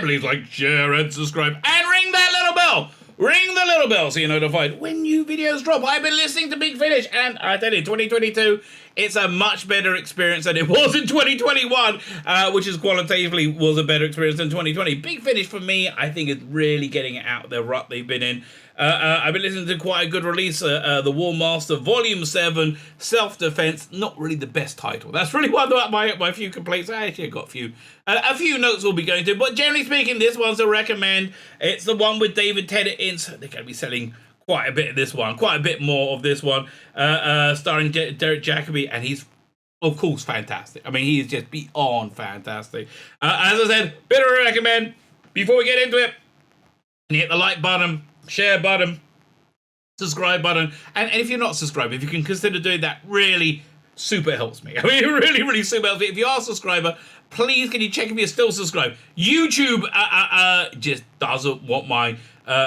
please like, share, and subscribe, and ring that little bell. Ring the little bell so you're notified when new videos drop. I've been listening to Big Finish, and I tell you, 2022, it's a much better experience than it was in 2021, which is qualitatively was a better experience than 2020. Big Finish, for me, I think is really getting it out of the rut they've been in. I've been listening to quite a good release, The War Master, Volume 7, Self-Defense. Not really the best title. That's really one of my few complaints. I actually got a few notes we'll be going to, but generally speaking, this one's a recommend. It's the one with David Tennant in, so they're going to be selling quite a bit of this one, quite a bit more of this one, starring Derek Jacobi, and he's, of course, fantastic. I mean, he's just beyond fantastic. As I said, bit of a recommend. Before we get into it, hit the like button, share button, subscribe button, and if you're not subscribed, if you can consider doing that, really super helps me. I mean, it really super helps me. If you are a subscriber, please can you check if you're still subscribed. YouTube just doesn't want my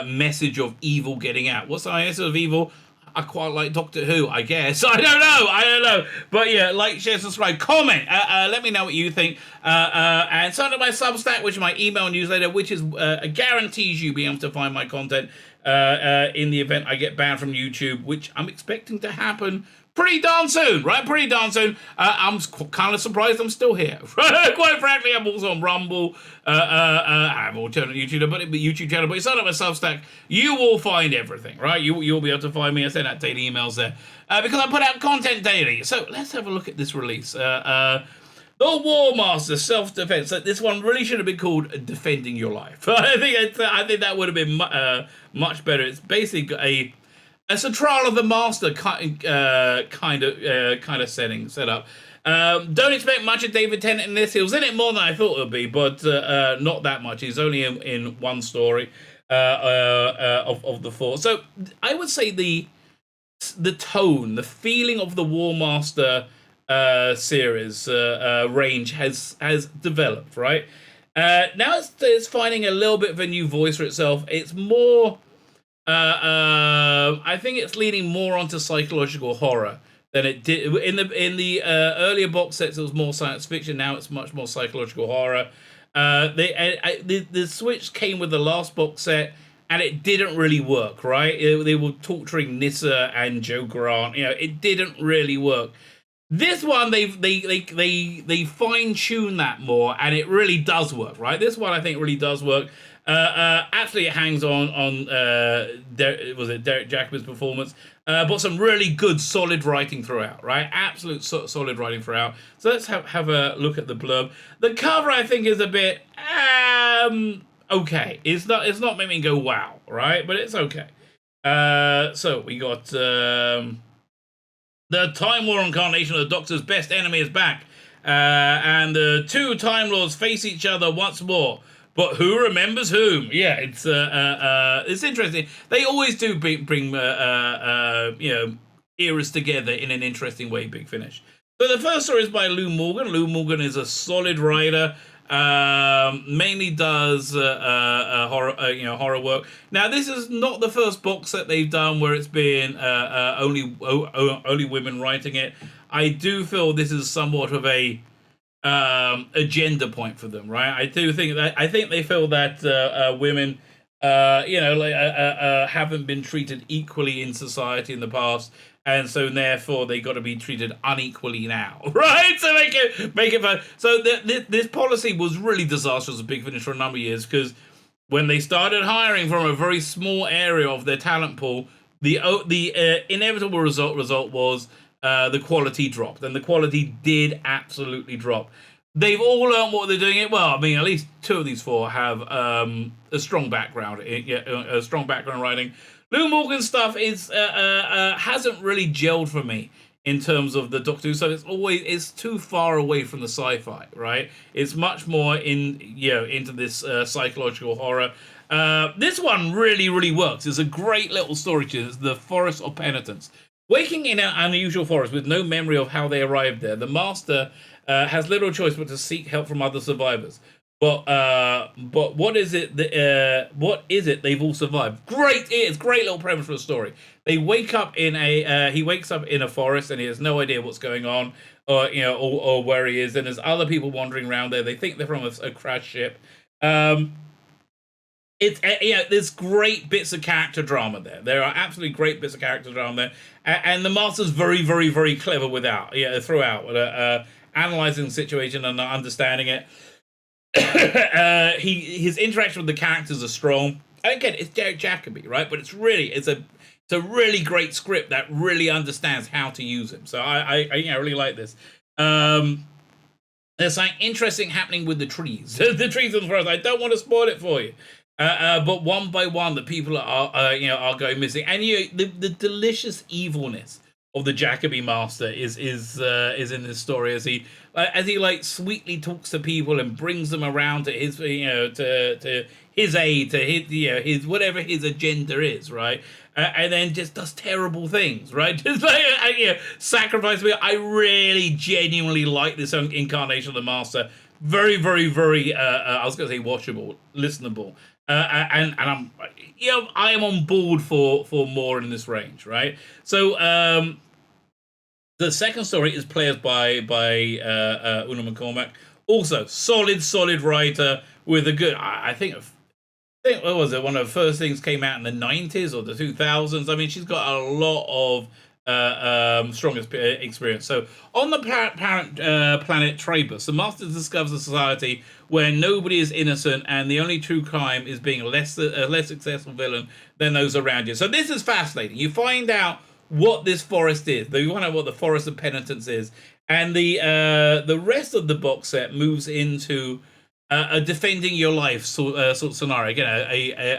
message of evil getting out. What's the message of evil? I quite like Doctor Who, I guess. I don't know. But yeah, like, share, subscribe, comment. Let me know what you think. And sign up my Substack, which is my email newsletter, which is guarantees you being able to find my content in the event I get banned from YouTube, which I'm expecting to happen pretty darn soon, right? Pretty darn soon. I'm kind of surprised I'm still here. Quite frankly, I'm also on Rumble. I have an alternate YouTube channel, but you sign up with Substack, you will find everything, right? You'll be able to find me. I send out daily emails there because I put out content daily. So let's have a look at this release. The War Master, Self-Defense. So this one really should have been called Defending Your Life. I think that would have been much better. It's basically it's a trial of the master kind of set up. Don't expect much of David Tennant in this. He was in it more than I thought it would be, but not that much. He's only in one story of the four. So I would say the tone, the feeling of the War Master series range has developed, right? Now it's finding a little bit of a new voice for itself. It's more. I think it's leaning more onto psychological horror than it did in the earlier box sets. It was more science fiction. Now it's much more psychological horror. The switch came with the last box set, and it didn't really work. Right? They were torturing Nyssa and Joe Grant. You know, it didn't really work. This one, they fine tune that more, and it really does work. Right? This one I think really does work. Actually, it hangs on Derek Jacobi's performance, but some really good, solid writing throughout, right? Absolute solid writing throughout. So let's have a look at the blurb. The cover, I think, is a bit okay. It's not making me go wow, right? But it's okay. So we got the Time War incarnation of the Doctor's best enemy is back, and the two Time Lords face each other once more. But who remembers whom? Yeah, it's interesting. They always do bring eras together in an interesting way. Big Finish. So the first story is by Lou Morgan. Lou Morgan is a solid writer. Mainly does horror work. Now this is not the first box set they've done where it's been only women writing it. I do feel this is somewhat of a agenda point for them, right? I think they feel that women haven't been treated equally in society in the past, and so therefore they got to be treated unequally now, right? So make it fun. So this policy was really disastrous at Big Finish for a number of years, because when they started hiring from a very small area of their talent pool, the inevitable result was the quality dropped, and the quality did absolutely drop. They've all learned what they're doing it well. I mean, at least two of these four have a strong background, a strong background writing. Lou Morgan's stuff hasn't really gelled for me in terms of the Doctor Who stuff. It's too far away from the sci-fi, right? It's much more into this psychological horror. This one really works. It's a great little story. It's the Forest of Penitence. Waking in an unusual forest with no memory of how they arrived there, the Master has little choice but to seek help from other survivors. But what is it they've all survived? It's great little premise for a story. They wake up in he wakes up in a forest and he has no idea what's going on, or where he is. And there's other people wandering around there. They think they're from a crashed ship. It's there's great bits of character drama there. There are absolutely great bits of character drama there, and the master's very, very, very clever throughout, analyzing the situation and understanding it. His interaction with the characters are strong. And again, it's Derek Jacobi, right? But it's a really great script that really understands how to use him. So I really like this. There's something interesting happening with the trees. The trees in the forest. I don't want to spoil it for you. But one by one, the people are going missing, and the delicious evilness of the Jacobi master is in this story as he like sweetly talks to people and brings them around to his to his aid, to his whatever his agenda is, right? And then just does terrible things, right? Just like sacrifice me. I really genuinely like this incarnation of the master. Very, very, very. I was going to say watchable, listenable. And I'm, I am on board for more in this range, right? So the second story is Players by Una McCormack. Also, solid writer with a good. I think what was it? One of the first things came out in the 90s or the 2000s. I mean, she's got a lot of strongest experience. So on the planet Trabus, the Masters discovers a society where nobody is innocent and the only true crime is being a less successful villain than those around you. So this is fascinating. You find out what this forest is. You find out what the Forest of Penitence is, and the rest of the box set moves into a defending your life sort of scenario. Again,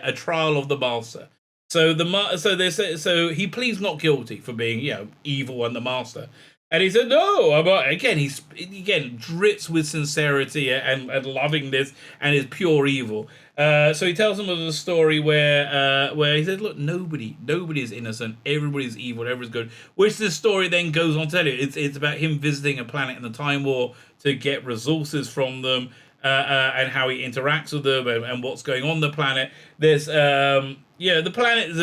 a trial of the master. So so he pleads not guilty for being evil and the master, and he said no. He's drips with sincerity and loving this and is pure evil. So he tells them of a story where he says, look, nobody is innocent, everybody's evil, everybody's good. Which this story then goes on to tell you. It's about him visiting a planet in the Time War to get resources from them. And how he interacts with them and what's going on the planet. There's the planet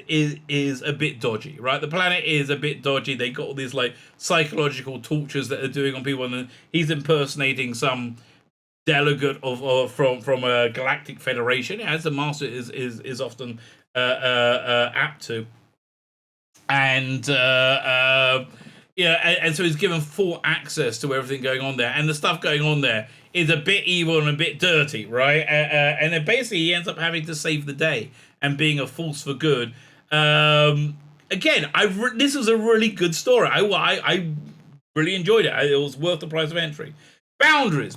is a bit dodgy, right? The planet is a bit dodgy. They got all these like psychological tortures that they're doing on people, and then he's impersonating some delegate from a galactic federation, as the master is often apt to, and and so he's given full access to everything going on there, and the stuff going on there is a bit evil and a bit dirty, right? And then basically he ends up having to save the day and being a force for good. Again, this was a really good story. I really enjoyed it. It was worth the price of entry. Boundaries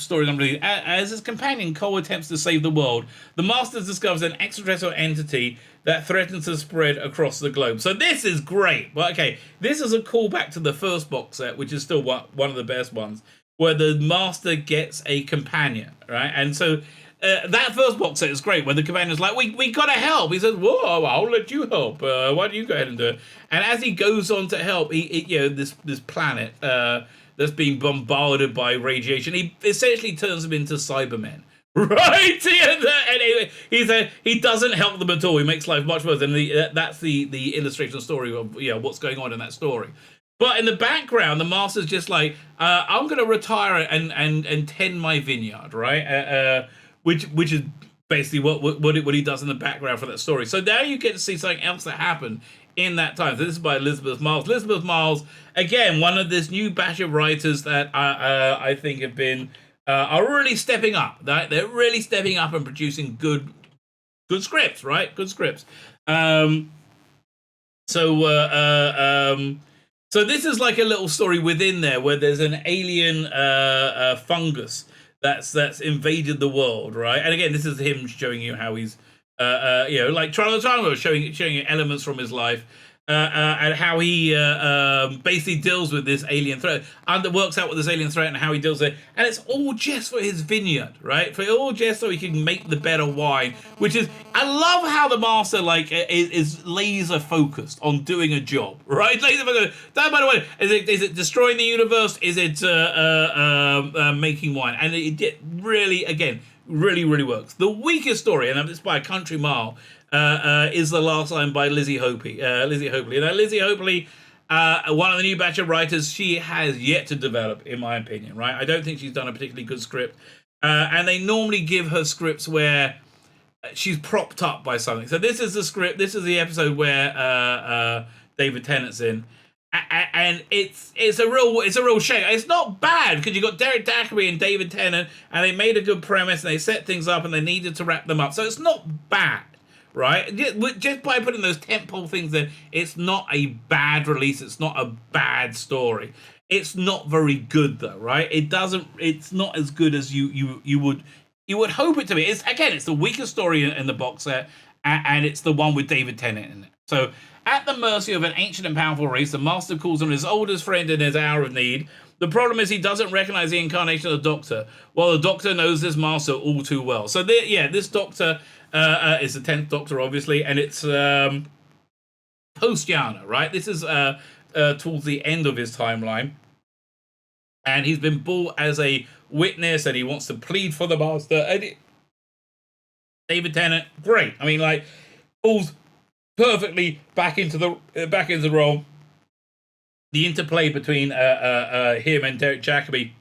story number 2. As his companion Cole attempts to save the world, the Master discovers an extraterrestrial entity that threatens to spread across the globe. So this is great. But okay, this is a callback to the first box set, which is still one of the best ones, where the Master gets a companion, right? And so that first box set is great, where the companion's like, we gotta help. He says, whoa, I'll let you help. Why don't you go ahead and do it? And as he goes on to help, this planet that's being bombarded by radiation, he essentially turns them into Cybermen. Right? And he doesn't help them at all. He makes life much worse. And that's the illustration story of what's going on in that story. But in the background, the Master's just like, I'm going to retire and tend my vineyard, right? Which is basically what he does in the background for that story. So now you get to see something else that happened in that time. So this is by Elizabeth Miles. Elizabeth Miles, again, one of this new batch of writers that I think have been are really stepping up. Right? They're really stepping up and producing good scripts, right? Good scripts. So this is like a little story within there where there's an alien fungus that's invaded the world, right? And again, this is him showing you how he's like Trial of the Time, showing you elements from his life, and how he basically deals with this alien threat, and works out with this alien threat and how he deals with it. And it's all just for his vineyard, right? For all just so he can make the better wine. Which is, I love how the Master is laser focused on doing a job, right? Laser focused. By the way, is it destroying the universe? Is it making wine? And it really, again, really works. The weakest story, and it's by a country mile, is The Last Line by Lizzie Hopey. Now, Lizzie Hopey, one of the new batch of writers, she has yet to develop, in my opinion, right? I don't think she's done a particularly good script. And they normally give her scripts where she's propped up by something. So this is the script. This is the episode where David Tennant's in. And it's a real shame. It's not bad because you got Derek Jacobi and David Tennant, and they made a good premise and they set things up and they needed to wrap them up. So it's not bad, right? Just by putting those tentpole things in, it's not a bad release. It's not a bad story. It's not very good though, right? It's not as good as you would hope it to be. It's the weakest story in the box set, and it's the one with David Tennant in it. So, at the mercy of an ancient and powerful race, the Master calls on his oldest friend in his hour of need. The problem is he doesn't recognize the incarnation of the Doctor, while the Doctor knows this Master all too well. So, this Doctor is the 10th Doctor, obviously, and it's post-Yana, right? This is towards the end of his timeline. And he's been brought as a witness, and he wants to plead for the Master. And David Tennant, great. I mean, like, falls perfectly back into the role. The interplay between him and Derek Jacobi,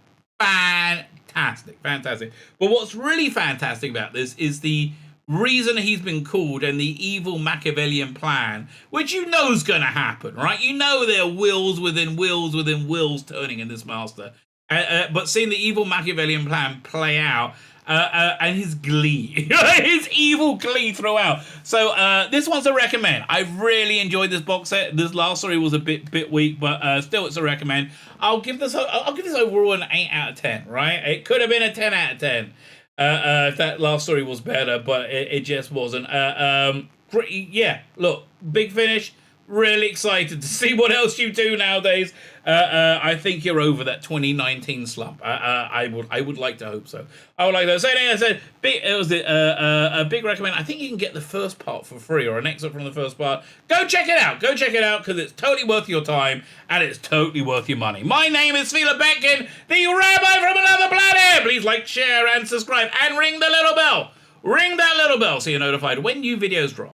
fantastic. But what's really fantastic about this is the reason he's been called and the evil Machiavellian plan, which you know is going to happen, right? You know there are wheels within wheels turning in this Master. But seeing the evil Machiavellian plan play out, and his glee, his evil glee throughout. So this one's a recommend. I've really enjoyed this box set. This last story was a bit weak, but still it's a recommend. I'll give this overall an 8 out of 10. Right? It could have been a 10 out of 10 if that last story was better, but it just wasn't. Look, Big Finish. Really excited to see what else you do nowadays. I think you're over that 2019 slump. I would like to hope so. I would like to. So anyway, I said it was a big recommend. I think you can get the first part for free or an excerpt from the first part. Go check it out because it's totally worth your time and it's totally worth your money. My name is Tzvi Lebetkin, the Rabbi from another planet. Please like, share, and subscribe, and ring the little bell. Ring that little bell so you're notified when new videos drop.